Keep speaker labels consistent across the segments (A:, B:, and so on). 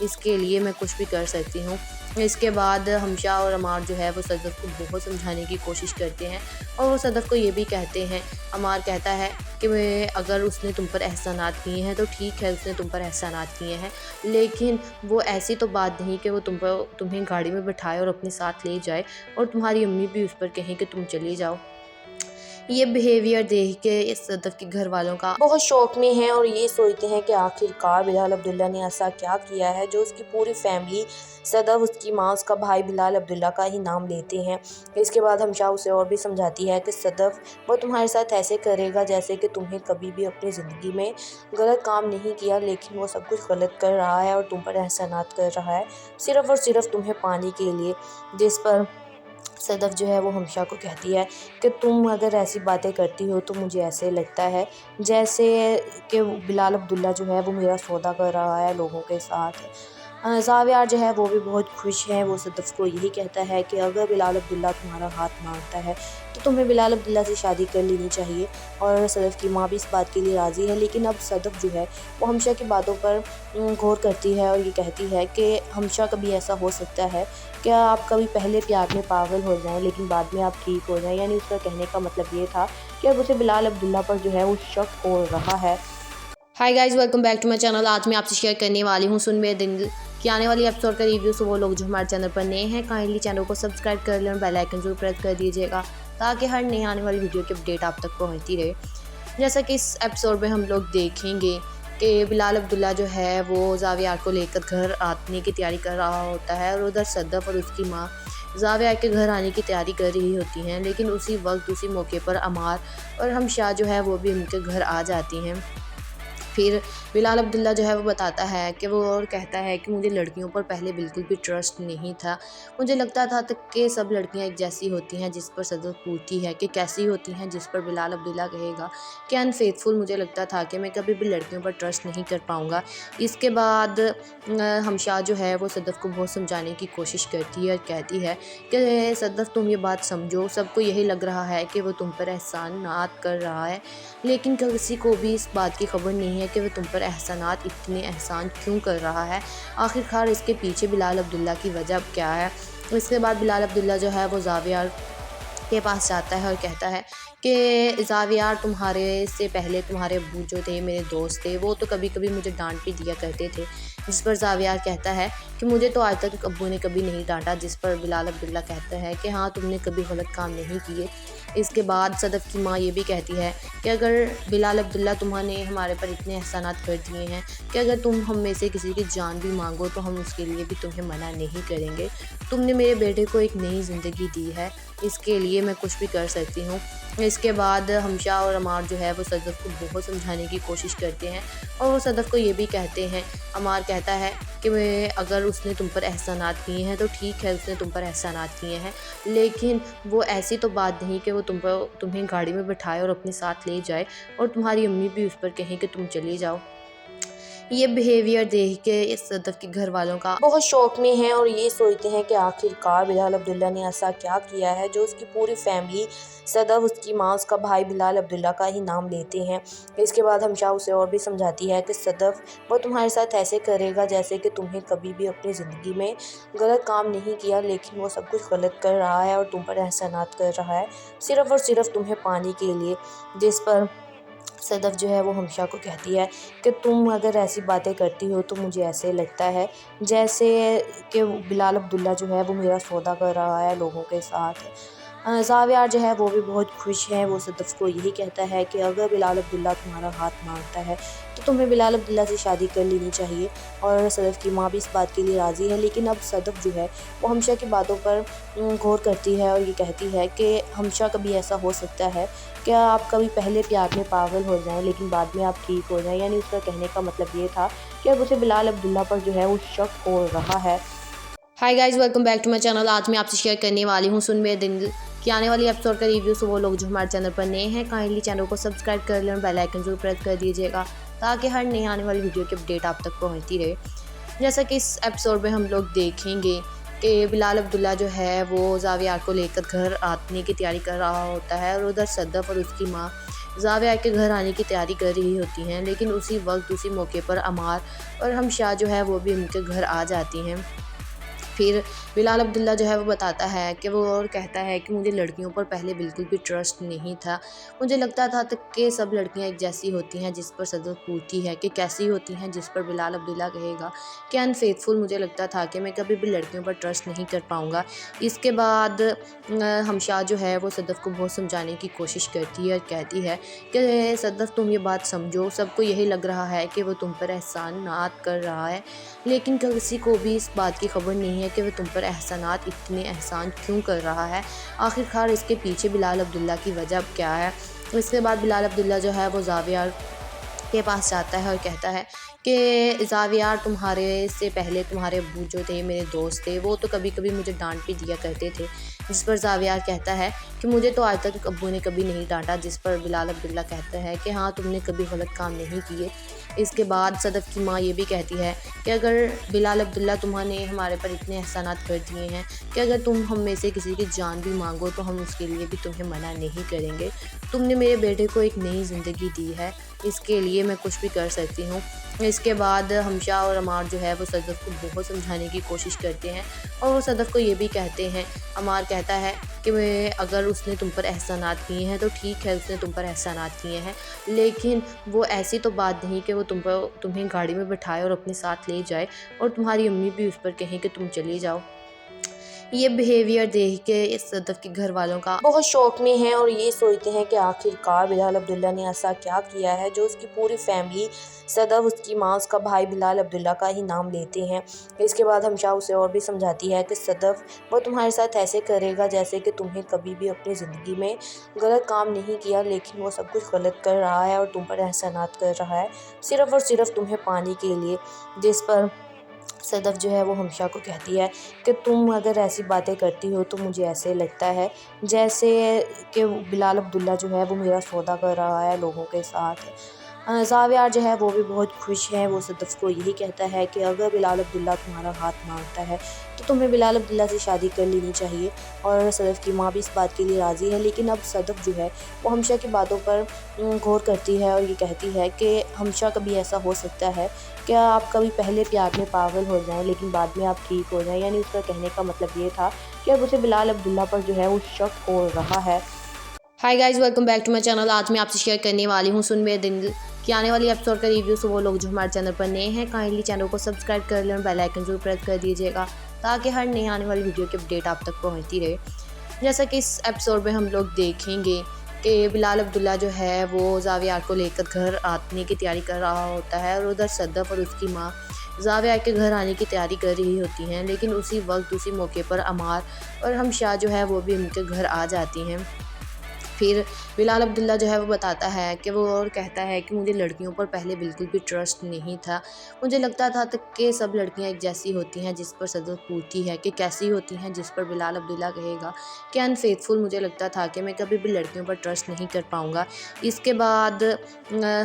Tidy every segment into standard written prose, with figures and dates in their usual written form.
A: اس کے لیے میں کچھ بھی کر سکتی ہوں۔ اس کے بعد ہمشا اور عمار جو ہے وہ صدف کو بہت سمجھانے کی کوشش کرتے ہیں اور وہ صدف کو یہ بھی کہتے ہیں۔ عمار کہتا ہے کہ اگر اس نے تم پر احسانات کیے ہیں تو ٹھیک ہے، اس نے تم پر احسانات کیے ہیں، لیکن وہ ایسی تو بات نہیں کہ وہ تمہیں گاڑی میں بٹھائے اور اپنے ساتھ لے جائے اور تمہاری امی بھی اس پر کہیں کہ تم چلی جاؤ۔ یہ بیہیویئر دیکھ کے اس صدف کے گھر والوں کا بہت شوق میں ہیں اور یہ سوچتے ہیں کہ آخر کار بلال عبداللہ نے ایسا کیا کیا ہے جو اس کی پوری فیملی، صدف، اس کی ماں، اس کا بھائی بلال عبداللہ کا ہی نام لیتے ہیں۔ اس کے بعد ہمشا اسے اور بھی سمجھاتی ہے کہ صدف، وہ تمہارے ساتھ ایسے کرے گا جیسے کہ تمہیں کبھی بھی اپنی زندگی میں غلط کام نہیں کیا، لیکن وہ سب کچھ غلط کر رہا ہے اور تم پر احسانات کر رہا ہے صرف اور صرف تمہیں پانے کے لیے۔ جس پر صدف جو ہے وہ ہمشا کو کہتی ہے کہ تم اگر ایسی باتیں کرتی ہو تو مجھے ایسے لگتا ہے جیسے کہ بلال عبداللہ جو ہے وہ میرا سودا کر رہا ہے لوگوں کے ساتھ۔ زاویار جو ہے وہ بھی بہت خوش ہے، وہ صدف کو یہی کہتا ہے کہ اگر بلال عبداللہ تمہارا ہاتھ مانگتا ہے تو تمہیں بلال عبداللہ سے شادی کر لینی چاہیے، اور صدف کی ماں بھی اس بات کے لیے راضی ہے۔ لیکن اب صدف جو ہے وہ ہمشا کی باتوں پر غور کرتی ہے اور یہ کہتی ہے کہ ہمشا کبھی ایسا ہو سکتا ہے کہ آپ کبھی پہلے پیار میں پاگل ہو جائیں لیکن بعد میں آپ ٹھیک ہو جائیں، یعنی اس کا کہنے کا مطلب یہ تھا کہ اب اسے بلال عبداللہ پر جو ہے وہ شک ہو رہا ہے۔ Hi guys, welcome back to my channel. آج میں آپ سے شیئر کرنے والی ہوں سن میرے دل کی آنے والی ایپیسوڈ کا ریویو۔ سو وہ لوگ جو ہمارے چینل پر نئے ہیں کائنڈلی چینل کو سبسکرائب کر لیں اور بیل آئکن ضرور پریس کر دیجیے گا تاکہ ہر نئے آنے والی ویڈیو کی اپڈیٹ آپ تک پہنچتی رہے۔ جیسا کہ اس ایپیسوڈ میں ہم لوگ دیکھیں گے کہ بلال عبداللہ جو ہے وہ زاویار کو لے کر گھر آنے کی تیاری کر رہا ہوتا ہے، اور ادھر صدف اور اس کی ماں زاویار کے گھر آنے کی تیاری کر رہی ہوتی ہیں، لیکن اسی وقت اسی موقع پر عمار اور ہمشا جو ہے وہ بھی ان کے گھر آ جاتی ہیں۔ پھر بلال عبداللہ جو ہے وہ بتاتا ہے کہ وہ اور کہتا ہے کہ مجھے لڑکیوں پر پہلے بالکل بھی ٹرسٹ نہیں تھا، مجھے لگتا تھا کہ سب لڑکیاں ایک جیسی ہوتی ہیں، جس پر صدف پوچھتی ہے کہ کیسی ہوتی ہیں، جس پر بلال عبداللہ کہے گا کہ انفیتھفل، مجھے لگتا تھا کہ میں کبھی بھی لڑکیوں پر ٹرسٹ نہیں کر پاؤں گا۔ اس کے بعد ہمشا جو ہے وہ صدف کو بہت سمجھانے کی کوشش کرتی ہے اور کہتی ہے کہ صدف تم یہ بات سمجھو، سب کو یہی لگ رہا ہے کہ وہ تم پر احسانات کر رہا ہے، لیکن کسی کو بھی اس بات کی خبر نہیں ہے کہ وہ تم پر احسانات، اتنے احسان کیوں کر رہا ہے، آخر کار اس کے پیچھے بلال عبداللہ کی وجہ کیا ہے۔ اس کے بعد بلال عبداللہ جو ہے وہ زاویار کے پاس جاتا ہے اور کہتا ہے کہ زاویار، تمہارے سے پہلے تمہارے ابو جو تھے میرے دوست تھے، وہ تو کبھی کبھی مجھے ڈانٹ بھی دیا کرتے تھے۔ جس پر زاویار کہتا ہے کہ مجھے تو آج تک ابو نے کبھی نہیں ڈانٹا، جس پر بلال عبداللہ کہتا ہے کہ ہاں تم نے کبھی غلط کام نہیں کیے۔ اس کے بعد صدف کی ماں یہ بھی کہتی ہے کہ اگر بلال عبداللہ تمہوں نے ہمارے پر اتنے احسانات کر دیے ہیں کہ اگر تم ہم میں سے کسی کی جان بھی مانگو تو ہم اس کے لیے بھی تمہیں منع نہیں کریں گے، تم نے میرے بیٹے کو ایک نئی زندگی دی ہے، اس کے لیے میں کچھ بھی کر سکتی ہوں۔ اس کے بعد ہمشا اور عمار جو ہے وہ صدف کو بہت سمجھانے کی کوشش کرتے ہیں اور وہ صدف کو یہ بھی کہتے ہیں۔ عمار کہتا ہے کہ اگر اس نے تم پر احسانات کیے ہیں تو ٹھیک ہے، اس نے تم پر احسانات کیے ہیں، لیکن وہ ایسی تو بات نہیں کہ وہ تمہیں گاڑی میں بٹھائے اور اپنے ساتھ لے جائے اور تمہاری امی بھی اس پر کہیں کہ تم چلی جاؤ۔ یہ بیہیویئر دیکھ کے اس صدف کے گھر والوں کا بہت شوق میں ہیں اور یہ سوچتے ہیں کہ آخر کار بلال عبداللہ نے ایسا کیا کیا ہے جو اس کی پوری فیملی، صدف، اس کی ماں، اس کا بھائی بلال عبداللہ کا ہی نام لیتے ہیں۔ اس کے بعد ہمشا اسے اور بھی سمجھاتی ہے کہ صدف، وہ تمہارے ساتھ ایسے کرے گا جیسے کہ تمہیں کبھی بھی اپنی زندگی میں غلط کام نہیں کیا، لیکن وہ سب کچھ غلط کر رہا ہے اور تم پر احسانات کر رہا ہے صرف اور صرف تمہیں پانے کے لیے۔ جس پر صدف جو ہے وہ ہمشا کو کہتی ہے کہ تم اگر ایسی باتیں کرتی ہو تو مجھے ایسے لگتا ہے جیسے کہ بلال عبداللہ جو ہے وہ میرا سودا کر رہا ہے لوگوں کے ساتھ۔ زاویار جو ہے وہ بھی بہت خوش ہے، وہ صدف کو یہی کہتا ہے کہ اگر بلال عبداللہ تمہارا ہاتھ مانگتا ہے تو تمہیں بلال عبداللہ سے شادی کر لینی چاہیے، اور صدف کی ماں بھی اس بات کے لیے راضی ہے۔ لیکن اب صدف جو ہے وہ ہمشا کی باتوں پر غور کرتی ہے اور یہ کہتی ہے کہ ہمشا کبھی ایسا ہو سکتا ہے کہ آپ کبھی پہلے پیار میں پاگل ہو جائیں لیکن بعد میں آپ ٹھیک ہو جائیں، یعنی اس کا کہنے کا مطلب یہ تھا کہ اب اسے بلال عبداللہ پر جو ہے وہ شک ہو رہا ہے۔ Hi guys, welcome back to my channel. آج میں آپ سے شیئر کرنے والی ہوں سن میرے دل کی آنے والی ایپیسوڈ کا ریویو۔ سو وہ لوگ جو ہمارے چینل پر نئے ہیں کائنڈلی چینل کو سبسکرائب کر لیں اور بیل آئکن ضرور پریس کر دیجیے گا تاکہ ہر نئے آنے والی ویڈیو کی اپڈیٹ آپ تک پہنچتی رہے۔ جیسا کہ اس ایپیسوڈ میں ہم لوگ دیکھیں گے کہ بلال عبداللہ جو ہے وہ زاویار کو لے کر گھر آنے کی تیاری کر رہا ہوتا ہے، اور ادھر صدف اور اس کی ماں زاویہ کے گھر آنے کی تیاری کر رہی ہوتی ہیں، لیکن اسی وقت اسی موقع پر عمار اور ہمشا جو ہے وہ بھی ان کے گھر آ جاتی ہیں۔ پھر بلال عبداللہ جو ہے وہ بتاتا ہے کہ وہ اور کہتا ہے کہ مجھے لڑکیوں پر پہلے بالکل بھی ٹرسٹ نہیں تھا، مجھے لگتا تھا کہ سب لڑکیاں ایک جیسی ہوتی ہیں، جس پر صدف پوچھتی ہے کہ کیسی ہوتی ہیں، جس پر بلال عبداللہ کہے گا کہ انفیتھفل، مجھے لگتا تھا کہ میں کبھی بھی لڑکیوں پر ٹرسٹ نہیں کر پاؤں گا۔ اس کے بعد ہمشا جو ہے وہ صدف کو بہت سمجھانے کی کوشش کرتی ہے اور کہتی ہے کہ صدف تم یہ بات سمجھو، سب کو یہی لگ رہا ہے کہ وہ تم پر احسانات کر رہا ہے، لیکن کسی کو بھی اس بات کی خبر نہیں ہے کہ وہ تم پر احسانات اتنے احسان کیوں کر رہا ہے، آخر کار اس کے پیچھے بلال عبداللہ کی وجہ کیا ہے۔ اس کے بعد بلال عبداللہ جو ہے وہ زاویہ کے پاس جاتا ہے اور کہتا ہے کہ زاویہ، تمہارے سے پہلے تمہارے ابو جو تھے میرے دوست تھے، وہ تو کبھی کبھی مجھے ڈانٹ بھی دیا کرتے تھے، جس پر زاویہ کہتا ہے کہ مجھے تو آج تک ابو نے کبھی نہیں ڈانٹا، جس پر بلال عبداللہ کہتا ہے کہ ہاں تم نے کبھی غلط کام نہیں کیے۔ اس کے بعد صدف کی ماں یہ بھی کہتی ہے کہ اگر بلال عبداللہ تمہوں نے ہمارے پر اتنے احسانات کر دیے ہیں کہ اگر تم ہم میں سے کسی کی جان بھی مانگو تو ہم اس کے لیے بھی تمہیں منع نہیں کریں گے، تم نے میرے بیٹے کو ایک نئی زندگی دی ہے، اس کے لیے میں کچھ بھی کر سکتی ہوں۔ اس کے بعد ہمشا اور عمار جو ہے وہ صدف کو بہت سمجھانے کی کوشش کرتے ہیں اور وہ صدف کو یہ بھی کہتے ہیں، عمار کہتا ہے کہ اگر اس نے تم پر احسانات کیے ہیں تو ٹھیک ہے، اس نے تم پر احسانات کیے ہیں، لیکن وہ ایسی تو بات نہیں کہ وہ تمہیں گاڑی میں بٹھائے اور اپنے ساتھ لے جائے اور تمہاری امی بھی اس پر کہیں کہ تم چلے جاؤ۔ یہ بیہیویئر دیکھ کے اس صدف کے گھر والوں کا بہت شوق میں ہیں اور یہ سوچتے ہیں کہ آخر کار بلال عبداللہ نے ایسا کیا کیا ہے جو اس کی پوری فیملی، صدف، اس کی ماں، اس کا بھائی بلال عبداللہ کا ہی نام لیتے ہیں۔ اس کے بعد ہمشا اسے اور بھی سمجھاتی ہے کہ صدف، وہ تمہارے ساتھ ایسے کرے گا جیسے کہ تمہیں کبھی بھی اپنی زندگی میں غلط کام نہیں کیا، لیکن وہ سب کچھ غلط کر رہا ہے اور تم پر احسانات کر رہا ہے، صرف اور صرف تمہیں پانے کے لیے۔ جس پر صدف جو ہے وہ ہمشا کو کہتی ہے کہ تم اگر ایسی باتیں کرتی ہو تو مجھے ایسے لگتا ہے جیسے کہ بلال عبداللہ جو ہے وہ میرا سودا کر رہا ہے لوگوں کے ساتھ۔ زاویہ جو ہے وہ بھی بہت خوش ہے، وہ صدف کو یہی کہتا ہے کہ اگر بلال عبداللہ تمہارا ہاتھ مانگتا ہے تو تمہیں بلال عبداللہ سے شادی کر لینی چاہیے، اور صدف کی ماں بھی اس بات کے لیے راضی ہے۔ لیکن اب صدف جو ہے وہ ہمشا کی باتوں پر غور کرتی ہے اور یہ کہتی ہے کہ ہمشا کبھی ایسا ہو سکتا ہے کہ آپ کبھی پہلے پیار میں پاگل ہو جائیں لیکن بعد میں آپ ٹھیک ہو جائیں، یعنی اس کا کہنے کا مطلب یہ تھا کہ اب اسے بلال عبداللہ پر جو ہے وہ شک ہو رہا ہے۔ Hi guys, welcome back to my channel. آج میں آپ سے شیئر کرنے والی ہوں سن میرے دل کی آنے والی ایپیسوڈ کا ریویو۔ سو وہ لوگ جو ہمارے چینل پر نئے ہیں کائنڈلی چینل کو سبسکرائب کر لیں اور بیل آئیکن ضرور پریس کر دیجیے گا تاکہ ہر نئی آنے والی ویڈیو کی اپڈیٹ آپ تک پہنچتی رہے۔ جیسا کہ اس ایپیسوڈ میں ہم لوگ دیکھیں گے کہ بلال عبداللہ جو ہے وہ زاویہ کو لے کر گھر آنے کی تیاری کر رہا ہوتا ہے اور ادھر صدف اور اس کی ماں زاویہ کے گھر آنے کی تیاری کر رہی ہوتی ہیں، لیکن اسی وقت اسی موقع پر عمار اور ہمشا جو ہے وہ بھی ان کے گھر آ جاتی ہیں۔ پھر بلال عبداللہ جو ہے وہ بتاتا ہے کہ وہ اور کہتا ہے کہ مجھے لڑکیوں پر پہلے بالکل بھی ٹرسٹ نہیں تھا، مجھے لگتا تھا کہ سب لڑکیاں ایک جیسی ہوتی ہیں، جس پر صدف پوچھتی ہے کہ کیسی ہوتی ہیں، جس پر بلال عبداللہ کہے گا کہ انفیتھفل، مجھے لگتا تھا کہ میں کبھی بھی لڑکیوں پر ٹرسٹ نہیں کر پاؤں گا۔ اس کے بعد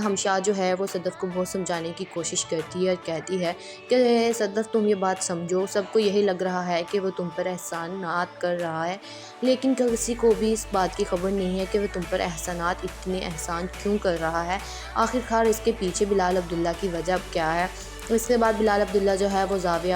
A: ہمشا جو ہے وہ صدف کو بہت سمجھانے کی کوشش کرتی ہے اور کہتی ہے کہ صدف تم یہ بات سمجھو، سب کو یہی لگ رہا ہے کہ وہ تم پر احسانات کر رہا ہے، لیکن کسی کو بھی اس بات کی خبر نہیں ہے کہ وہ تم پر احسانات اتنے احسان کیوں کر رہا ہے، آخر کار اس کے پیچھے بلال عبداللہ کی وجہ کیا ہے۔ اس کے بعد بلال عبداللہ جو ہے وہ زاویہ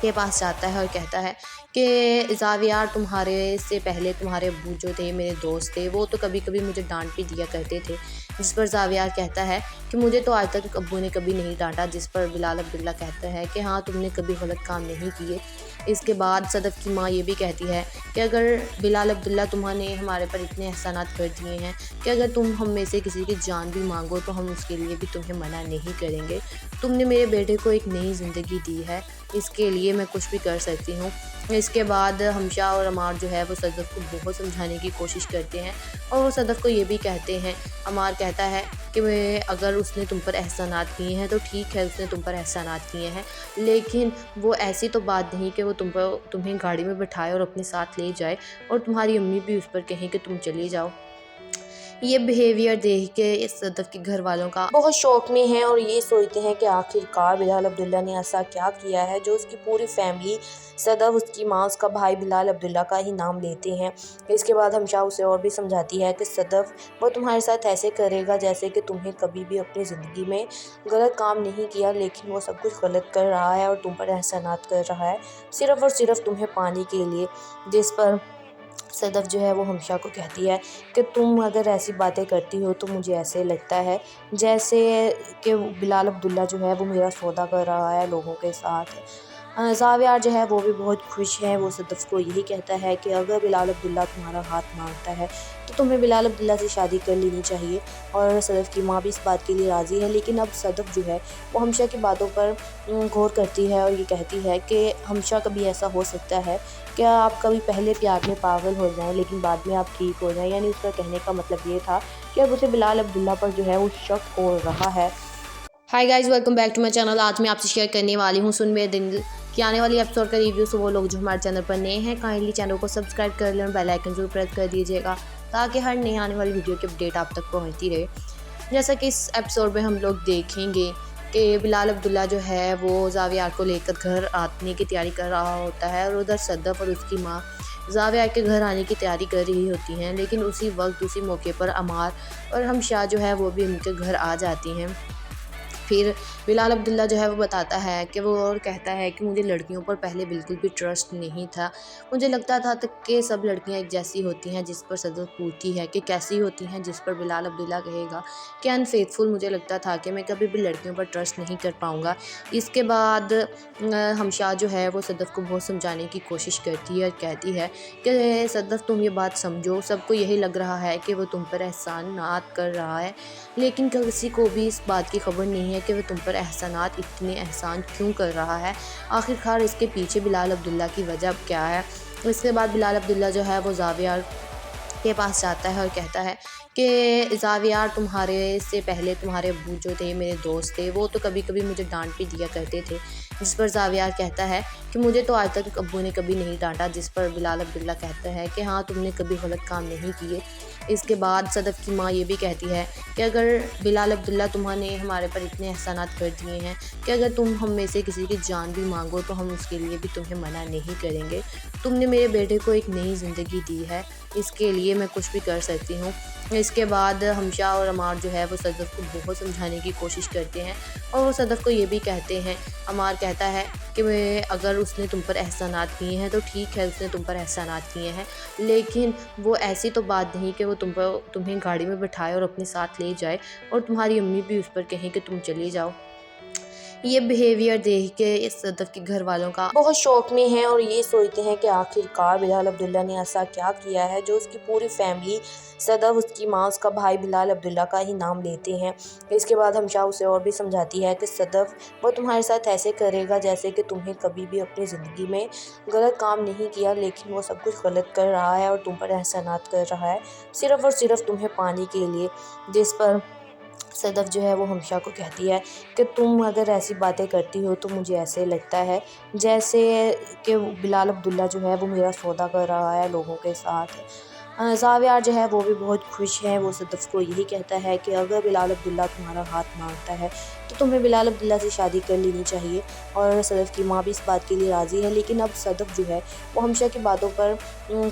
A: کے پاس جاتا ہے اور کہتا ہے کہ زاویہ، تمہارے سے پہلے تمہارے ابو جو تھے میرے دوست تھے، وہ تو کبھی کبھی مجھے ڈانٹ بھی دیا کرتے تھے، جس پر زاویہ کہتا ہے کہ مجھے تو آج تک ابو نے کبھی نہیں ڈانٹا، جس پر بلال عبداللہ کہتا ہے کہ ہاں تم نے کبھی غلط کام نہیں کیے۔ اس کے بعد صدف کی ماں یہ بھی کہتی ہے کہ اگر بلال عبداللہ تمہوں نے ہمارے پر اتنے احسانات کر دیے ہیں کہ اگر تم ہم میں سے کسی کی جان بھی مانگو تو ہم اس کے لیے بھی تمہیں منع نہیں کریں گے، تم نے میرے بیٹے کو ایک نئی زندگی دی ہے، اس کے لیے میں کچھ بھی کر سکتی ہوں۔ اس کے بعد ہمشا اور عمار جو ہے وہ صدف کو بہت سمجھانے کی کوشش کرتے ہیں اور وہ صدف کو یہ بھی کہتے ہیں، عمار کہتا ہے کہ اگر اس نے تم پر احسانات کیے ہیں تو ٹھیک ہے، اس نے تم پر احسانات کیے ہیں، لیکن وہ ایسی تو بات نہیں کہ وہ تمہیں گاڑی میں بٹھائے اور اپنے ساتھ لے جائے اور تمہاری امی بھی اس پر کہیں کہ تم چلے جاؤ۔ یہ بیہیویئر دیکھ کے اس صدف کے گھر والوں کا بہت شوق میں ہیں اور یہ سوچتے ہیں کہ آخر کار بلال عبداللہ نے ایسا کیا کیا ہے جو اس کی پوری فیملی صدف، اس کی ماں، اس کا بھائی بلال عبداللہ کا ہی نام لیتے ہیں۔ اس کے بعد ہمشا اسے اور بھی سمجھاتی ہے کہ صدف، وہ تمہارے ساتھ ایسے کرے گا جیسے کہ تمہیں کبھی بھی اپنی زندگی میں غلط کام نہیں کیا، لیکن وہ سب کچھ غلط کر رہا ہے اور تم پر احسانات کر رہا ہے صرف اور صرف تمہیں پانے کے لیے۔ جس پر صدف جو ہے وہ ہمشا کو کہتی ہے کہ تم اگر ایسی باتیں کرتی ہو تو مجھے ایسے لگتا ہے جیسے کہ بلال عبداللہ جو ہے وہ میرا سودا کر رہا ہے لوگوں کے ساتھ۔ زاویار جو ہے وہ بھی بہت خوش ہے، وہ صدف کو یہی کہتا ہے کہ اگر بلال عبداللہ تمہارا ہاتھ مانگتا ہے تو تمہیں بلال عبداللہ سے شادی کر لینی چاہیے، اور صدف کی ماں بھی اس بات کے لیے راضی ہے۔ لیکن اب صدف جو ہے وہ ہمشا کی باتوں پر غور کرتی ہے اور یہ کہتی ہے کہ ہمشا کبھی ایسا ہو سکتا ہے کہ آپ کبھی پہلے پیار میں پاگل ہو جائیں لیکن بعد میں آپ ٹھیک ہو جائیں، یعنی اس کا کہنے کا مطلب یہ تھا کہ اب اسے بلال عبداللہ پر جو ہے وہ شک ہو رہا ہے۔ Hi guys, welcome back to my channel. آج میں آپ سے شیئر کرنے والی ہوں سن میرے دل کی آنے والی ایپیسوڈ کا ریویو۔ سو وہ لوگ جو ہمارے چینل پر نئے ہیں کائنڈلی چینل کو سبسکرائب کر لیں اور بیل آئیکن ضرور پریس کر دیجیے گا تاکہ ہر نئی آنے والی ویڈیو کی اپڈیٹ آپ تک پہنچتی رہے۔ جیسا کہ اس ایپیسوڈ میں ہم لوگ دیکھیں گے کہ بلال عبداللہ جو ہے وہ زاویار کو لے کر گھر آنے کی تیاری کر رہا ہوتا ہے، اور ادھر صدف اور اس کی ماں زاویار کے گھر آنے کی تیاری کر رہی ہوتی ہیں، لیکن اسی وقت اسی موقع پر عمار اور ہمشا جو ہے وہ بھی ان کے گھر آ جاتی ہیں۔ پھر بلال عبداللہ جو ہے وہ بتاتا ہے کہ وہ اور کہتا ہے کہ مجھے لڑکیوں پر پہلے بالکل بھی ٹرسٹ نہیں تھا، مجھے لگتا تھا کہ سب لڑکیاں ایک جیسی ہوتی ہیں۔ جس پر صدف پوچھتی ہے کہ کیسی ہوتی ہیں، جس پر بلال عبداللہ کہے گا کہ انفیتھفل، مجھے لگتا تھا کہ میں کبھی بھی لڑکیوں پر ٹرسٹ نہیں کر پاؤں گا۔ اس کے بعد ہمشا جو ہے وہ صدف کو بہت سمجھانے کی کوشش کرتی ہے اور کہتی ہے کہ صدف تم یہ بات سمجھو، سب کو یہی لگ رہا ہے کہ وہ تم پر احسانات کر رہا ہے، لیکن کسی کو بھی اس بات کی خبر نہیں ہے کہ وہ تم پر احسانات، اتنے احسان کیوں کر رہا ہے، آخر کار اس کے پیچھے بلال عبداللہ کی وجہ کیا ہے۔ اس کے بعد بلال عبداللہ جو ہے وہ زاویار کے پاس جاتا ہے اور کہتا ہے کہ زاویار، تمہارے سے پہلے تمہارے ابو جو تھے میرے دوست تھے، وہ تو کبھی کبھی مجھے ڈانٹ بھی دیا کرتے تھے۔ جس پر زاویار کہتا ہے کہ مجھے تو آج تک ابو نے کبھی نہیں ڈانٹا۔ جس پر بلال عبداللہ کہتا ہے کہ ہاں، تم نے کبھی غلط کام نہیں کیے۔ اس کے بعد صدف کی ماں یہ بھی کہتی ہے کہ اگر بلال عبداللہ تمہوں نے ہمارے پر اتنے احسانات کر دیے ہیں کہ اگر تم ہم میں سے کسی کی جان بھی مانگو تو ہم اس کے لیے بھی تمہیں منع نہیں کریں گے۔ تم نے میرے بیٹے کو ایک نئی زندگی دی ہے، اس کے لیے میں کچھ بھی کر سکتی ہوں۔ اس کے بعد ہمشا اور عمار جو ہے وہ صدف کو بہت سمجھانے کی کوشش کرتے ہیں، اور وہ صدف کو یہ بھی کہتے ہیں، عمار کہتا ہے کہ اگر اس نے تم پر احسانات کیے ہیں تو ٹھیک ہے، اس نے تم پر احسانات کیے ہیں، لیکن وہ ایسی تو بات نہیں کہ وہ تمہیں گاڑی میں بٹھائے اور اپنے ساتھ لے جائے اور تمہاری امی بھی اس پر کہیں کہ تم چلی جاؤ۔ یہ بیہیویئر دیکھ کے اس صدف کے گھر والوں کا بہت شوق میں ہیں اور یہ سوچتے ہیں کہ آخر کار بلال عبداللہ نے ایسا کیا کیا ہے جو اس کی پوری فیملی صدف، اس کی ماں، اس کا بھائی بلال عبداللہ کا ہی نام لیتے ہیں۔ اس کے بعد ہمشا اسے اور بھی سمجھاتی ہے کہ صدف، وہ تمہارے ساتھ ایسے کرے گا جیسے کہ تمہیں کبھی بھی اپنی زندگی میں غلط کام نہیں کیا، لیکن وہ سب کچھ غلط کر رہا ہے اور تم پر احسانات کر رہا ہے صرف اور صرف تمہیں پانے کے لیے۔ جس پر صدف جو ہے وہ ہمشا کو کہتی ہے کہ تم اگر ایسی باتیں کرتی ہو تو مجھے ایسے لگتا ہے جیسے کہ بلال عبداللہ جو ہے وہ میرا سودا کر رہا ہے لوگوں کے ساتھ۔ زاویار جو ہے وہ بھی بہت خوش ہے، وہ صدف کو یہی کہتا ہے کہ اگر بلال عبداللہ تمہارا ہاتھ مانگتا ہے تو تمہیں بلال عبداللہ سے شادی کر لینی چاہیے، اور صدف کی ماں بھی اس بات کے لیے راضی ہے۔ لیکن اب صدف جو ہے وہ ہمشا کی باتوں پر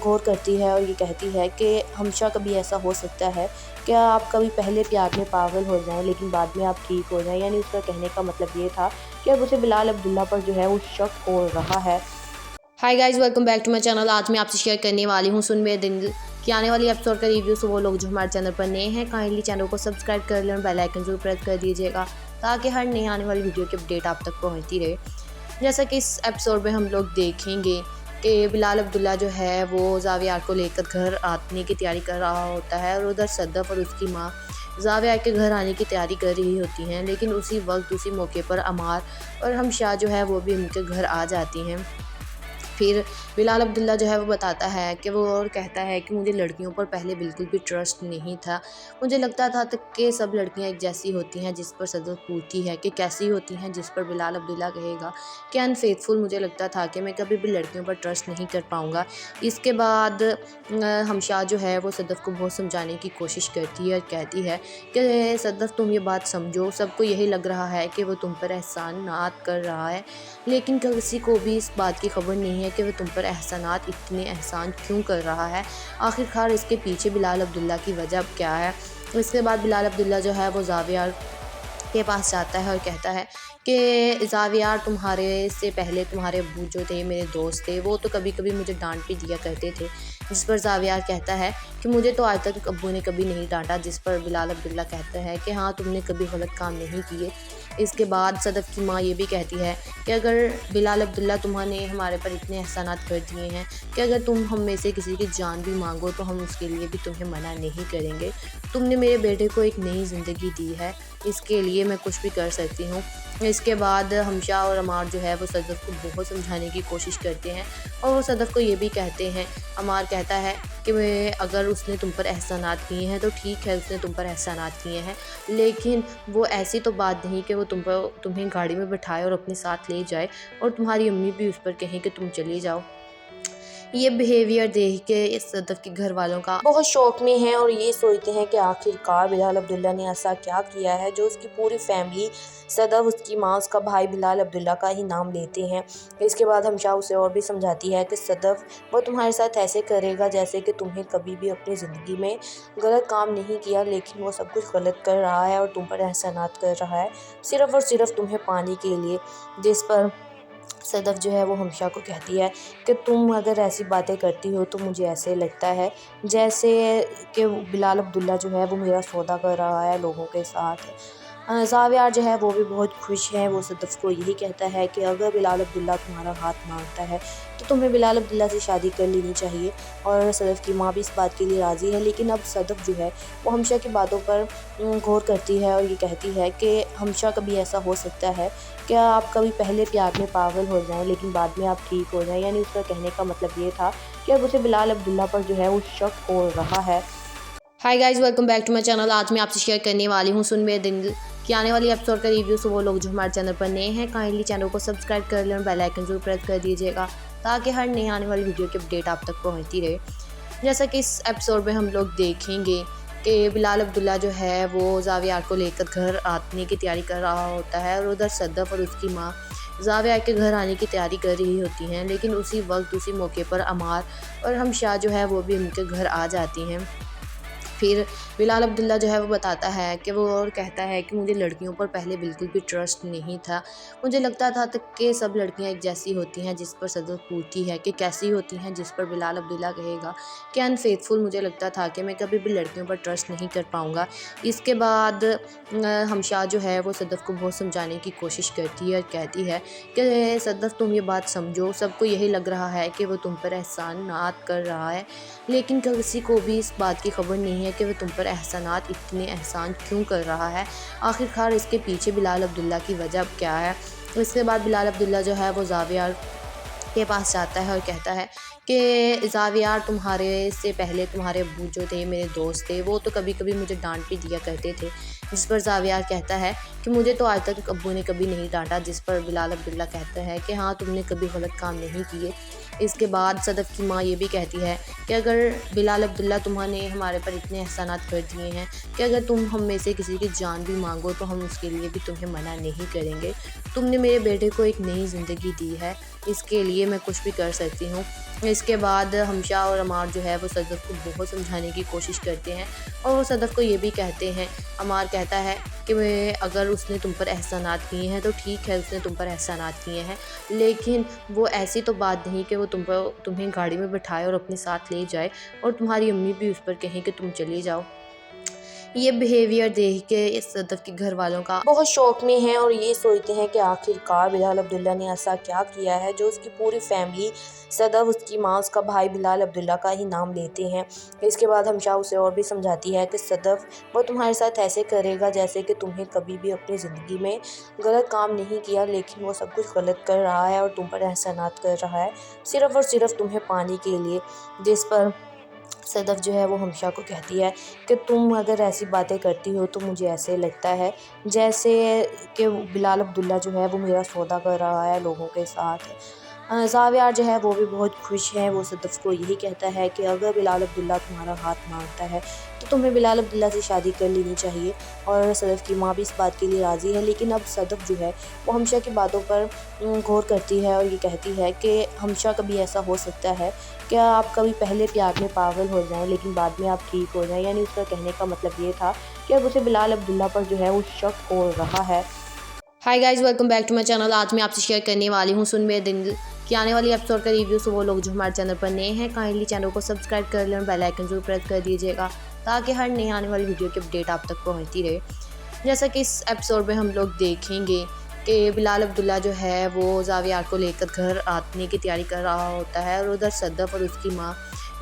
A: غور کرتی ہے اور یہ کہتی ہے کہ ہمشا کبھی ایسا ہو سکتا ہے کہ آپ کبھی پہلے پیار میں پاگل ہو جائیں لیکن بعد میں آپ ٹھیک ہو جائیں، یعنی اس کا کہنے کا مطلب یہ تھا کہ اب اسے بلال عبداللہ پر جو ہے وہ شک ہو رہا ہے۔ Hi guys, welcome back to my channel. آج میں آپ سے شیئر کرنے والی ہوں سن میرے دل کی آنے والی ایپیسوڈ کا ریویو۔ سو وہ لوگ جو ہمارے چینل پر نئے ہیں کائنڈلی چینل کو سبسکرائب کر لیں اور بیل آئیکن ضرور پریس کر دیجیے گا تاکہ ہر نئی آنے والی ویڈیو کی اپڈیٹ آپ تک پہنچتی رہے۔ جیسا کہ اس ایپیسوڈ میں ہم لوگ دیکھیں گے کہ بلال عبداللہ جو ہے وہ زاویار کو لے کر گھر آنے کی تیاری کر رہا ہوتا ہے، اور ادھر صدف اور اس کی ماں زاویار کے گھر آنے کی تیاری کر رہی ہوتی ہیں، لیکن اسی وقت اسی موقع پر عمار اور ہمشا جو ہے وہ بھی ان کے گھر آ جاتی ہیں۔ پھر بلال عبداللہ جو ہے وہ بتاتا ہے کہ وہ اور کہتا ہے کہ مجھے لڑکیوں پر پہلے بالکل بھی ٹرسٹ نہیں تھا، مجھے لگتا تھا کہ سب لڑکیاں ایک جیسی ہوتی ہیں، جس پر صدف پوچھتی ہے کہ کیسی ہوتی ہیں، جس پر بلال عبداللہ کہے گا کہ انفیتھفل، مجھے لگتا تھا کہ میں کبھی بھی لڑکیوں پر ٹرسٹ نہیں کر پاؤں گا۔ اس کے بعد ہمشا جو ہے وہ صدف کو بہت سمجھانے کی کوشش کرتی ہے اور کہتی ہے کہ صدف تم یہ بات سمجھو، سب کو یہی لگ رہا ہے کہ وہ تم پر احسانات کر رہا ہے، لیکن کسی کو بھی اس بات کی خبر نہیں ہے کہ وہ تم پر احسانات اتنے احسان کیوں کر رہا ہے، آخرکار اس کے پیچھے بلال عبداللہ کی وجہ کیا ہے۔ اس کے بعد بلال عبداللہ جو ہے وہ زاویار کے پاس جاتا ہے اور کہتا ہے کہ زاویار، تمہارے سے پہلے تمہارے ابو جو تھے میرے دوست تھے، وہ تو کبھی کبھی مجھے ڈانٹ بھی دیا کرتے تھے، جس پر زاویار کہتا ہے کہ مجھے تو آج تک ابو نے کبھی نہیں ڈانٹا، جس پر بلال عبداللہ کہتا ہے کہ ہاں تم نے کبھی غلط کام نہیں کیے۔ اس کے بعد صدف کی ماں یہ بھی کہتی ہے کہ اگر بلال عبداللہ تمہوں نے ہمارے پر اتنے احسانات کر دیے ہیں کہ اگر تم ہم میں سے کسی کی جان بھی مانگو تو ہم اس کے لیے بھی تمہیں منع نہیں کریں گے، تم نے میرے بیٹے کو ایک نئی زندگی دی ہے، اس کے لیے میں کچھ بھی کر سکتی ہوں۔ اس کے بعد ہمشا اور عمار جو ہے وہ صدف کو بہت سمجھانے کی کوشش کرتے ہیں اور وہ صدف کو یہ بھی کہتے ہیں، عمار کہتا ہے کہ اگر اس نے تم پر احسانات کیے ہیں تو ٹھیک ہے، اس نے تم پر احسانات کیے ہیں، لیکن وہ ایسی تو بات نہیں کہ وہ تمہیں گاڑی میں بٹھائے اور اپنے ساتھ لے جائے اور تمہاری امی بھی اس پر کہیں کہ تم چلی جاؤ۔ یہ بیہیویئر دیکھ کے صدف کے گھر والوں کا بہت شوق میں ہیں اور یہ سوچتے ہیں کہ آخرکار بلال عبداللہ نے ایسا کیا کیا ہے جو اس کی پوری فیملی، صدف، اس کی ماں، اس کا بھائی بلال عبداللہ کا ہی نام لیتے ہیں۔ اس کے بعد ہمشا اسے اور بھی سمجھاتی ہے کہ صدف، وہ تمہارے ساتھ ایسے کرے گا جیسے کہ تمہیں کبھی بھی اپنی زندگی میں غلط کام نہیں کیا، لیکن وہ سب کچھ غلط کر رہا ہے اور تم پر احسانات کر رہا ہے، صرف اور صرف تمہیں پانے کے لیے۔ جس پر صدف جو ہے وہ ہمشا کو کہتی ہے کہ تم اگر ایسی باتیں کرتی ہو تو مجھے ایسے لگتا ہے جیسے کہ بلال عبداللہ جو ہے وہ میرا سودا کر رہا ہے لوگوں کے ساتھ۔ زاویار جو ہے وہ بھی بہت خوش ہے، وہ صدف کو یہی کہتا ہے کہ اگر بلال عبداللہ تمہارا ہاتھ مانگتا ہے تو تمہیں بلال عبداللہ سے شادی کر لینی چاہیے، اور صدف کی ماں بھی اس بات کے لیے راضی ہے۔ لیکن اب صدف جو ہے وہ ہمشا کی باتوں پر غور کرتی ہے اور یہ کہتی ہے کہ ہمشا کبھی ایسا ہو سکتا ہے کہ آپ کبھی پہلے پیار میں پاگل ہو جائیں لیکن بعد میں آپ ٹھیک ہو جائیں، یعنی اس کا کہنے کا مطلب یہ تھا کہ اب اسے بلال عبداللہ پر جو ہے وہ شک ہو رہا ہے۔ Hi guys, welcome back to my channel. آج میں آپ سے شیئر کرنے والی ہوں سن میرے دل کی آنے والی ایپیسوڈ کا ریویو۔ سو وہ لوگ جو ہمارے چینل پر نئے ہیں کائنڈلی چینل کو سبسکرائب کر لیں اور بیل آئیکن ضرور پریس کر دیجیے گا تاکہ ہر نئی آنے والی ویڈیو کی اپڈیٹ آپ تک پہنچتی رہے۔ جیسا کہ اس ایپیسوڈ میں ہم لوگ دیکھیں گے کہ بلال عبداللہ جو ہے وہ زاویار کو لے کر گھر آنے کی تیاری کر رہا ہوتا ہے، اور ادھر صدف اور اس کی ماں زاویار کے گھر آنے کی تیاری کر رہی ہوتی ہیں، لیکن اسی وقت اسی موقع پر عمار اور ہمشا جو ہے وہ بھی ان کے گھر آ جاتی ہیں۔ پھر بلال عبداللہ جو ہے وہ بتاتا ہے کہ وہ اور کہتا ہے کہ مجھے لڑکیوں پر پہلے بالکل بھی ٹرسٹ نہیں تھا، مجھے لگتا تھا کہ سب لڑکیاں ایک جیسی ہوتی ہیں، جس پر صدف پوچھتی ہے کہ کیسی ہوتی ہیں، جس پر بلال عبداللہ کہے گا کہ انفیتھفل، مجھے لگتا تھا کہ میں کبھی بھی لڑکیوں پر ٹرسٹ نہیں کر پاؤں گا۔ اس کے بعد ہمشا جو ہے وہ صدف کو بہت سمجھانے کی کوشش کرتی ہے اور کہتی ہے کہ صدف تم یہ بات سمجھو، سب کو یہی لگ رہا ہے کہ وہ تم پر احسانات کر رہا ہے، لیکن کسی کو بھی اس بات کی خبر نہیں ہے کہ وہ تم پر احسانات اتنے احسان کیوں کر رہا ہے، آخرکار اس کے پیچھے بلال عبداللہ کی وجہ کیا ہے۔ اس کے بعد بلال عبداللہ جو ہے وہ زاویار کے پاس جاتا ہے اور کہتا ہے کہ زاویار، تمہارے سے پہلے تمہارے ابو جو تھے میرے دوست تھے، وہ تو کبھی کبھی مجھے ڈانٹ بھی دیا کرتے تھے، جس پر زاویار کہتا ہے کہ مجھے تو آج تک ابو نے کبھی نہیں ڈانٹا، جس پر بلال عبداللہ کہتا ہے کہ ہاں تم نے کبھی غلط کام نہیں کیے۔ اس کے بعد صدف کی ماں یہ بھی کہتی ہے کہ اگر بلال عبداللہ تمہوں نے ہمارے پر اتنے احسانات کر دیے ہیں کہ اگر تم ہم میں سے کسی کی جان بھی مانگو تو ہم اس کے لیے بھی تمہیں منع نہیں کریں گے، تم نے میرے بیٹے کو ایک نئی زندگی دی ہے، اس کے لیے میں کچھ بھی کر سکتی ہوں۔ اس کے بعد ہمشا اور عمار جو ہے وہ صدف کو بہت سمجھانے کی کوشش کرتے ہیں اور وہ صدف کو یہ بھی کہتے ہیں، عمار کہتا ہے کہ اگر اس نے تم پر احسانات کیے ہیں تو ٹھیک ہے، اس نے تم پر احسانات کیے ہیں، لیکن وہ ایسی تو بات نہیں کہ وہ تمہیں گاڑی میں بٹھائے اور اپنے ساتھ لے جائے اور تمہاری امی بھی اس پر کہیں کہ تم چلی جاؤ۔ یہ بیہیویئر دیکھ کے اس صدف کے گھر والوں کا بہت شوق میں ہیں اور یہ سوچتے ہیں کہ آخر کار بلال عبداللہ نے ایسا کیا کیا ہے جو اس کی پوری فیملی، صدف، اس کی ماں، اس کا بھائی بلال عبداللہ کا ہی نام لیتے ہیں۔ اس کے بعد ہمشا اسے اور بھی سمجھاتی ہے کہ صدف، وہ تمہارے ساتھ ایسے کرے گا جیسے کہ تمہیں کبھی بھی اپنی زندگی میں غلط کام نہیں کیا، لیکن وہ سب کچھ غلط کر رہا ہے اور تم پر احسانات کر رہا ہے صرف اور صرف تمہیں پانے کے لیے۔ جس پر صدف جو ہے وہ ہمشا کو کہتی ہے کہ تم اگر ایسی باتیں کرتی ہو تو مجھے ایسے لگتا ہے جیسے کہ بلال عبداللہ جو ہے وہ میرا سودا کر رہا ہے لوگوں کے ساتھ۔ زاویار جو ہے وہ بھی بہت خوش ہے، وہ صدف کو یہی کہتا ہے کہ اگر بلال عبداللہ تمہارا ہاتھ مانگتا ہے تو تمہیں بلال عبداللہ سے شادی کر لینی چاہیے، اور صدف کی ماں بھی اس بات کے لیے راضی ہے۔ لیکن اب صدف جو ہے وہ ہمشا کی باتوں پر غور کرتی ہے اور یہ کہتی ہے کہ ہمشا کبھی ایسا ہو سکتا ہے کہ آپ کبھی پہلے پیار میں پاگل ہو جائیں لیکن بعد میں آپ ٹھیک ہو جائیں، یعنی اس کا کہنے کا مطلب یہ تھا کہ اب اسے بلال عبداللہ پر جو ہے وہ شک ہو رہا ہے۔ Hi guys, welcome back to my channel. آج میں آپ سے شیئر کرنے والی ہوں سن میرے دل کی آنے والی ایپیسوڈ کا ریویو۔ سو وہ لوگ جو ہمارے چینل پر نئے ہیں کائنڈلی چینل کو سبسکرائب کر لیں اور بیل آئکن ضرور پریس کر دیجیے گا تاکہ ہر نئے آنے والی ویڈیو کی اپڈیٹ آپ تک پہنچتی رہے۔ جیسا کہ اس ایپیسوڈ میں ہم لوگ دیکھیں گے کہ بلال عبداللہ جو ہے وہ زاویار کو لے کر گھر آنے کی تیاری کر رہا ہوتا ہے، اور ادھر صدف اور اس کی ماں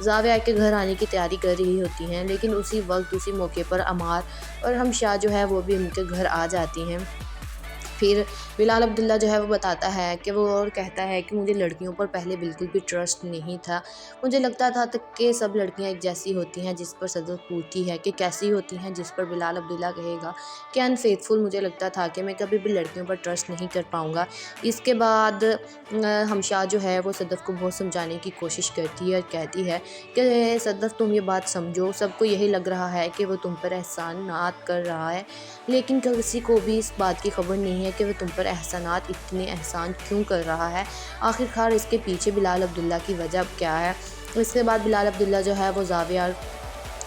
A: زاویار کے گھر آنے کی تیاری کر رہی ہوتی ہیں، لیکن اسی وقت اسی موقع پر عمار اور ہمشا جو ہے وہ بھی ان کے گھر آ جاتی ہیں۔ پھر بلال عبداللہ جو ہے وہ بتاتا ہے کہ وہ اور کہتا ہے کہ مجھے لڑکیوں پر پہلے بالکل بھی ٹرسٹ نہیں تھا، مجھے لگتا تھا کہ سب لڑکیاں ایک جیسی ہوتی ہیں، جس پر صدف پوچھتی ہے کہ کیسی ہوتی ہیں، جس پر بلال عبداللہ کہے گا کہ انفیتھفل، مجھے لگتا تھا کہ میں کبھی بھی لڑکیوں پر ٹرسٹ نہیں کر پاؤں گا۔ اس کے بعد ہمشا جو ہے وہ صدف کو بہت سمجھانے کی کوشش کرتی ہے اور کہتی ہے کہ صدف تم یہ بات سمجھو، سب کو یہی لگ رہا ہے کہ وہ تم پر احسانات کر رہا ہے، لیکن کسی کو بھی اس بات کی خبر نہیں ہے کہ وہ تم پر احسانات، اتنے احسان کیوں کر رہا ہے، آخر کار اس کے پیچھے بلال عبداللہ کی وجہ کیا ہے۔ اس کے بعد بلال عبداللہ جو ہے وہ زاویار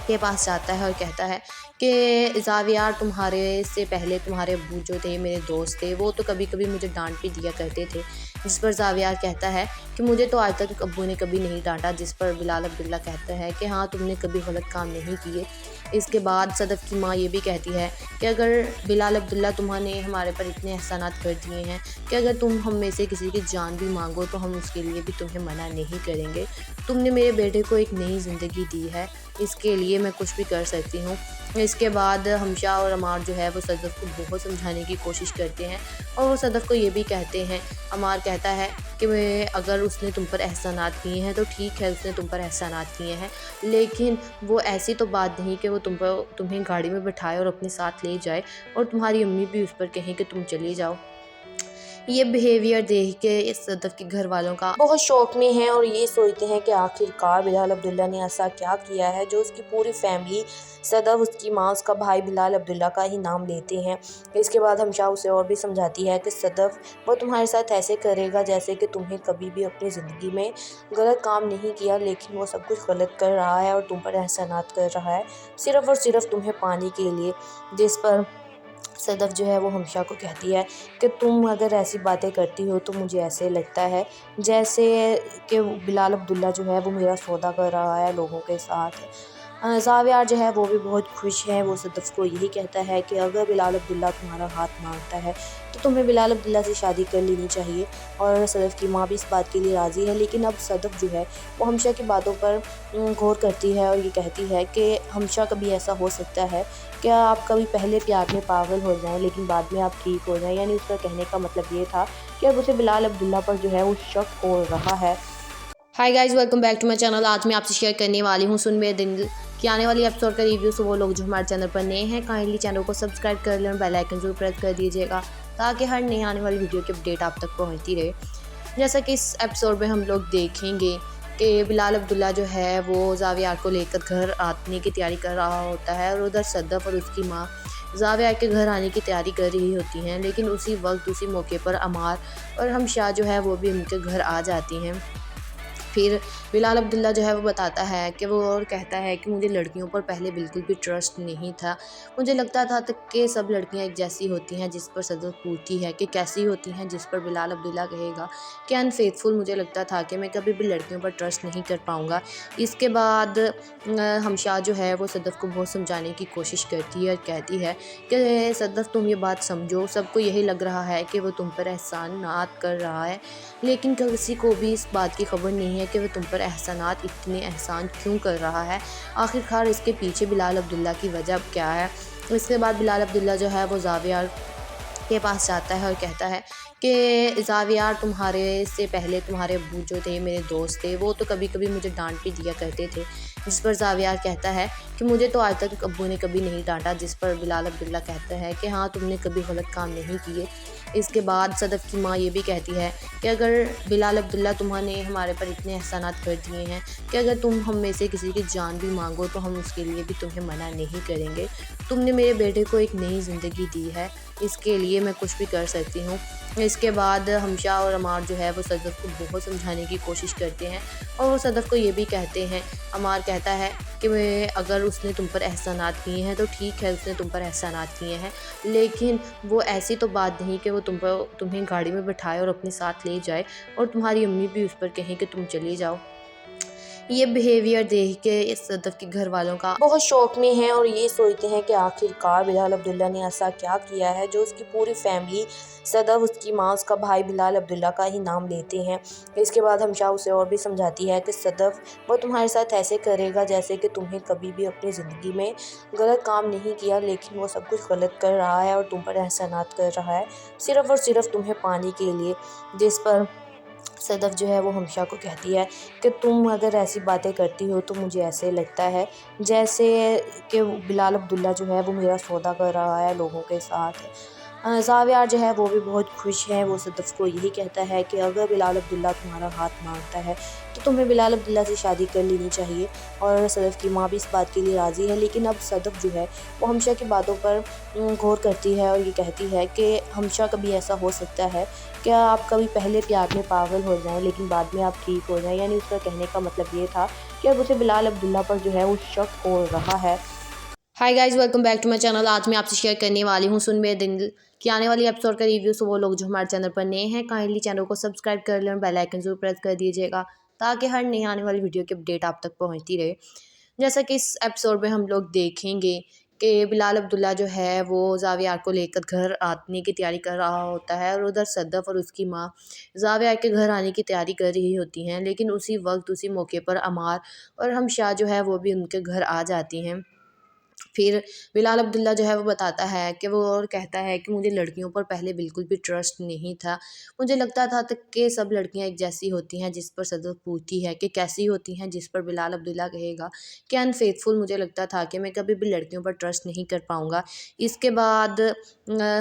A: کے پاس جاتا ہے اور کہتا ہے کہ زاویار، تمہارے سے پہلے تمہارے ابو جو تھے میرے دوست تھے، وہ تو کبھی کبھی مجھے ڈانٹ بھی دیا کرتے تھے۔ جس پر زاویار کہتا ہے کہ مجھے تو آج تک ابو نے کبھی نہیں ڈانٹا، جس پر بلال عبداللہ کہتا ہے کہ ہاں تم نے کبھی غلط کام نہیں کیے۔ اس کے بعد صدف کی ماں یہ بھی کہتی ہے کہ اگر بلال عبداللہ تمہوں نے ہمارے پر اتنے احسانات کر دیے ہیں کہ اگر تم ہم میں سے کسی کی جان بھی مانگو تو ہم اس کے لیے بھی تمہیں منع نہیں کریں گے، تم نے میرے بیٹے کو ایک نئی زندگی دی ہے، اس کے لیے میں کچھ بھی کر سکتی ہوں۔ اس کے بعد ہمشا اور عمار جو ہے وہ صدف کو بہت سمجھانے کی کوشش کرتے ہیں، اور وہ صدف کو یہ بھی کہتے ہیں، عمار کہتا ہے کہ اگر اس نے تم پر احسانات کیے ہیں تو ٹھیک ہے، اس نے تم پر احسانات کیے ہیں، لیکن وہ ایسی تو بات نہیں کہ وہ تمہیں گاڑی میں بٹھائے اور اپنے ساتھ لے جائے اور تمہاری امی بھی اس پر کہیں کہ تم چلی جاؤ۔ یہ بیہیویئر دیکھ کے اس صدف کے گھر والوں کا بہت شوق میں ہیں اور یہ سوچتے ہیں کہ آخر کار بلال عبداللہ نے ایسا کیا کیا ہے جو اس کی پوری فیملی، صدف، اس کی ماں، اس کا بھائی بلال عبداللہ کا ہی نام لیتے ہیں۔ اس کے بعد ہمشا اسے اور بھی سمجھاتی ہے کہ صدف، وہ تمہارے ساتھ ایسے کرے گا جیسے کہ تمہیں کبھی بھی اپنی زندگی میں غلط کام نہیں کیا، لیکن وہ سب کچھ غلط کر رہا ہے اور تم پر احسانات کر رہا ہے صرف اور صرف تمہیں پانے کے لیے۔ جس پر صدف جو ہے وہ ہمشا کو کہتی ہے کہ تم اگر ایسی باتیں کرتی ہو تو مجھے ایسے لگتا ہے جیسے کہ بلال عبداللہ جو ہے وہ میرا سودا کر رہا ہے لوگوں کے ساتھ۔ زاویار جو ہے وہ بھی بہت خوش ہے، وہ صدف کو یہی کہتا ہے کہ اگر بلال عبداللہ تمہارا ہاتھ مانگتا ہے تو تمہیں بلال عبداللہ سے شادی کر لینی چاہیے، اور صدف کی ماں بھی اس بات کے لیے راضی ہے۔ لیکن اب صدف جو ہے وہ ہمشا کی باتوں پر غور کرتی ہے اور یہ کہتی ہے کہ ہمشا کبھی ایسا ہو سکتا ہے کہ آپ کبھی پہلے پیار میں پاگل ہو جائیں لیکن بعد میں آپ ٹھیک ہو جائیں، یعنی اس کا کہنے کا مطلب یہ تھا کہ اب اسے بلال عبداللہ پر جو ہے وہ شک ہو رہا ہے۔ Hi guys, welcome back to my channel. آج میں آپ سے شیئر کرنے والی ہوں سن میرے دل کی آنے والی ایپیسوڈ کا ریویو۔ سو وہ لوگ جو ہمارے چینل پر نئے ہیں کائنڈلی چینل کو سبسکرائب کر لیں اور بیل آئکن ضرور پریس کر دیجیے گا تاکہ ہر نئے آنے والی ویڈیو کی اپڈیٹ آپ تک پہنچتی رہے۔ جیسا کہ اس ایپیسوڈ میں ہم لوگ دیکھیں گے کہ بلال عبداللہ جو ہے وہ زاویار کو لے کر گھر آنے کی تیاری کر رہا ہوتا ہے، اور ادھر صدف اور اس کی ماں زاویار کے گھر آنے کی تیاری کر رہی ہوتی ہیں، لیکن اسی وقت اسی موقع پر عمار اور ہمشا جو ہے وہ بھی ان کے گھر آ جاتی ہیں۔ پھر بلال عبداللہ جو ہے وہ بتاتا ہے کہ وہ اور کہتا ہے کہ مجھے لڑکیوں پر پہلے بالکل بھی ٹرسٹ نہیں تھا، مجھے لگتا تھا کہ سب لڑکیاں ایک جیسی ہوتی ہیں، جس پر صدف پوچھتی ہے کہ کیسی ہوتی ہیں، جس پر بلال عبداللہ کہے گا کہ انفیتھفل، مجھے لگتا تھا کہ میں کبھی بھی لڑکیوں پر ٹرسٹ نہیں کر پاؤں گا۔ اس کے بعد ہمشا جو ہے وہ صدف کو بہت سمجھانے کی کوشش کرتی ہے اور کہتی ہے کہ صدف تم یہ بات سمجھو، سب کو یہی لگ رہا ہے کہ وہ تم پر احسانات کر رہا ہے، لیکن کسی کو بھی اس بات کی خبر نہیں ہے کہ وہ تم پر احسانات اتنے احسان کیوں کر رہا ہے، آخر کار اس کے پیچھے بلال عبداللہ کی وجہ کیا ہے۔ اس کے بعد بلال عبداللہ جو ہے وہ زاویہ کے پاس جاتا ہے اور کہتا ہے کہ زاویہ، تمہارے سے پہلے تمہارے ابو جو تھے میرے دوست تھے، وہ تو کبھی کبھی مجھے ڈانٹ بھی دیا کرتے تھے، جس پر زاویہ کہتا ہے کہ مجھے تو آج تک ابو نے کبھی نہیں ڈانٹا، جس پر بلال عبداللہ کہتا ہے کہ ہاں تم نے کبھی غلط کام نہیں کیے۔ اس کے بعد صدف کی ماں یہ بھی کہتی ہے کہ اگر بلال عبداللہ تمہوں نے ہمارے پر اتنے احسانات کر دیے ہیں کہ اگر تم ہم میں سے کسی کی جان بھی مانگو تو ہم اس کے لیے بھی تمہیں منع نہیں کریں گے، تم نے میرے بیٹے کو ایک نئی زندگی دی ہے، اس کے لیے میں کچھ بھی کر سکتی ہوں۔ اس کے بعد ہمشا اور عمار جو ہے وہ صدف کو بہت سمجھانے کی کوشش کرتے ہیں اور وہ صدف کو یہ بھی کہتے ہیں، عمار کہتا ہے کہ اگر اس نے تم پر احسانات کیے ہیں تو ٹھیک ہے، اس نے تم پر احسانات کیے ہیں، لیکن وہ ایسی تو بات نہیں کہ وہ تمہیں گاڑی میں بٹھائے اور اپنے ساتھ لے جائے اور تمہاری امی بھی اس پر کہیں کہ تم چلے جاؤ۔ یہ بیہیویئر دیکھ کے اس صدف کے گھر والوں کا بہت شوق میں ہیں اور یہ سوچتے ہیں کہ آخر کار بلال عبداللہ نے ایسا کیا کیا ہے جو اس کی پوری فیملی، صدف، اس کی ماں، اس کا بھائی بلال عبداللہ کا ہی نام لیتے ہیں۔ اس کے بعد ہمشا اسے اور بھی سمجھاتی ہے کہ صدف، وہ تمہارے ساتھ ایسے کرے گا جیسے کہ تمہیں کبھی بھی اپنی زندگی میں غلط کام نہیں کیا، لیکن وہ سب کچھ غلط کر رہا ہے اور تم پر احسانات کر رہا ہے، صرف اور صرف تمہیں پانے کے لیے۔ جس پر صدف جو ہے وہ ہمشا کو کہتی ہے کہ تم اگر ایسی باتیں کرتی ہو تو مجھے ایسے لگتا ہے جیسے کہ بلال عبداللہ جو ہے وہ میرا سودا کر رہا ہے لوگوں کے ساتھ۔ زاویہ جو ہے وہ بھی بہت خوش ہے، وہ صدف کو یہی کہتا ہے کہ اگر بلال عبداللہ تمہارا ہاتھ مانگتا ہے تو تمہیں بلال عبداللہ سے شادی کر لینی چاہیے، اور صدف کی ماں بھی اس بات کے لیے راضی ہے۔ لیکن اب صدف جو ہے وہ ہمشا کی باتوں پر غور کرتی ہے اور یہ کہتی ہے کہ ہمشا کبھی ایسا ہو سکتا ہے کہ آپ کبھی پہلے پیار میں پاگل ہو جائیں لیکن بعد میں آپ ٹھیک ہو جائیں، یعنی اس کا کہنے کا مطلب یہ تھا کہ اب اسے بلال عبداللہ پر جو ہے وہ شک ہو رہا ہے۔ Hi guys, welcome back to my channel. آج میں آپ سے شیئر کرنے والی ہوں سن میرے دل کی آنے والی ایپیسوڈ کا ریویو، سو وہ لوگ جو ہمارے چینل پر نئے ہیں کائنڈلی چینل کو سبسکرائب کر لیں اور بیل آئکن ضرور پریس کر دیجیے گا تاکہ ہر نئی آنے والی ویڈیو کی اپڈیٹ آپ تک پہنچتی رہے۔ جیسا کہ اس ایپیسوڈ میں ہم لوگ دیکھیں گے کہ بلال عبداللہ جو ہے وہ زاویہ کو لے کر گھر آنے کی تیاری کر رہا ہوتا ہے اور ادھر صدف اور اس کی ماں زاویہ کے گھر آنے کی تیاری کر رہی ہوتی ہیں، لیکن اسی وقت اسی موقع پر عمار اور ہمشا جو ہے وہ بھی ان کے گھر آ جاتی ہیں۔ پھر بلال عبداللہ جو ہے وہ بتاتا ہے کہ وہ اور کہتا ہے کہ مجھے لڑکیوں پر پہلے بالکل بھی ٹرسٹ نہیں تھا، مجھے لگتا تھا کہ سب لڑکیاں ایک جیسی ہوتی ہیں، جس پر صدف پوچھتی ہے کہ کیسی ہوتی ہیں، جس پر بلال عبداللہ کہے گا کہ انفیتھفل، مجھے لگتا تھا کہ میں کبھی بھی لڑکیوں پر ٹرسٹ نہیں کر پاؤں گا۔ اس کے بعد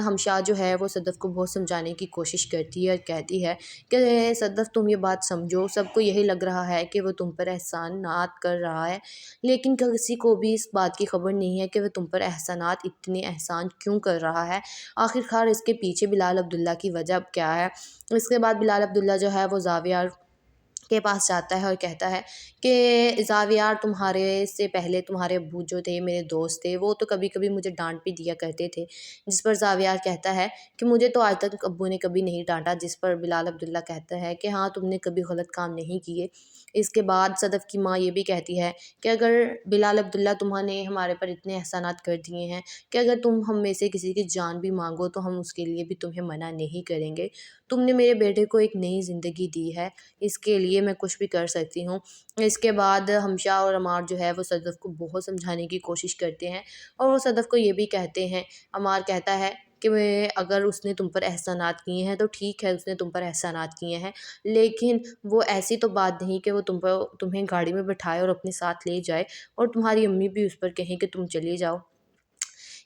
A: ہمشا جو ہے وہ صدف کو بہت سمجھانے کی کوشش کرتی ہے اور کہتی ہے کہ صدف تم یہ بات سمجھو، سب کو یہی لگ رہا ہے کہ وہ تم پر احسانات کر رہا ہے، لیکن کسی کو بھی اس بات کی خبر نہیں ہے کہ وہ تم پر احسانات اتنے احسان کیوں کر رہا ہے، آخر کار اس کے پیچھے بلال عبداللہ کی وجہ کیا ہے۔ اس کے بعد بلال عبداللہ جو ہے وہ زاویہ کے پاس جاتا ہے اور کہتا ہے کہ زاویہ، تمہارے سے پہلے تمہارے ابو جو تھے میرے دوست تھے، وہ تو کبھی کبھی مجھے ڈانٹ بھی دیا کرتے تھے، جس پر زاویہ کہتا ہے کہ مجھے تو آج تک ابو نے کبھی نہیں ڈانٹا، جس پر بلال عبداللہ کہتا ہے کہ ہاں تم نے کبھی غلط کام نہیں کیے۔ اس کے بعد صدف کی ماں یہ بھی کہتی ہے کہ اگر بلال عبداللہ تمہوں نے ہمارے پر اتنے احسانات کر دیے ہیں کہ اگر تم ہم میں سے کسی کی جان بھی مانگو تو ہم اس کے لیے بھی تمہیں منع نہیں کریں گے، تم نے میرے بیٹے کو ایک نئی زندگی دی ہے، اس کے لیے میں کچھ بھی کر سکتی ہوں۔ اس کے بعد ہمشا اور عمار جو ہے وہ صدف کو بہت سمجھانے کی کوشش کرتے ہیں اور وہ صدف کو یہ بھی کہتے ہیں، عمار کہتا ہے کہ اگر اس نے تم پر احسانات کیے ہیں تو ٹھیک ہے، اس نے تم پر احسانات کیے ہیں، لیکن وہ ایسی تو بات نہیں کہ وہ تمہیں گاڑی میں بٹھائے اور اپنے ساتھ لے جائے اور تمہاری امی بھی اس پر کہیں کہ تم چلے جاؤ۔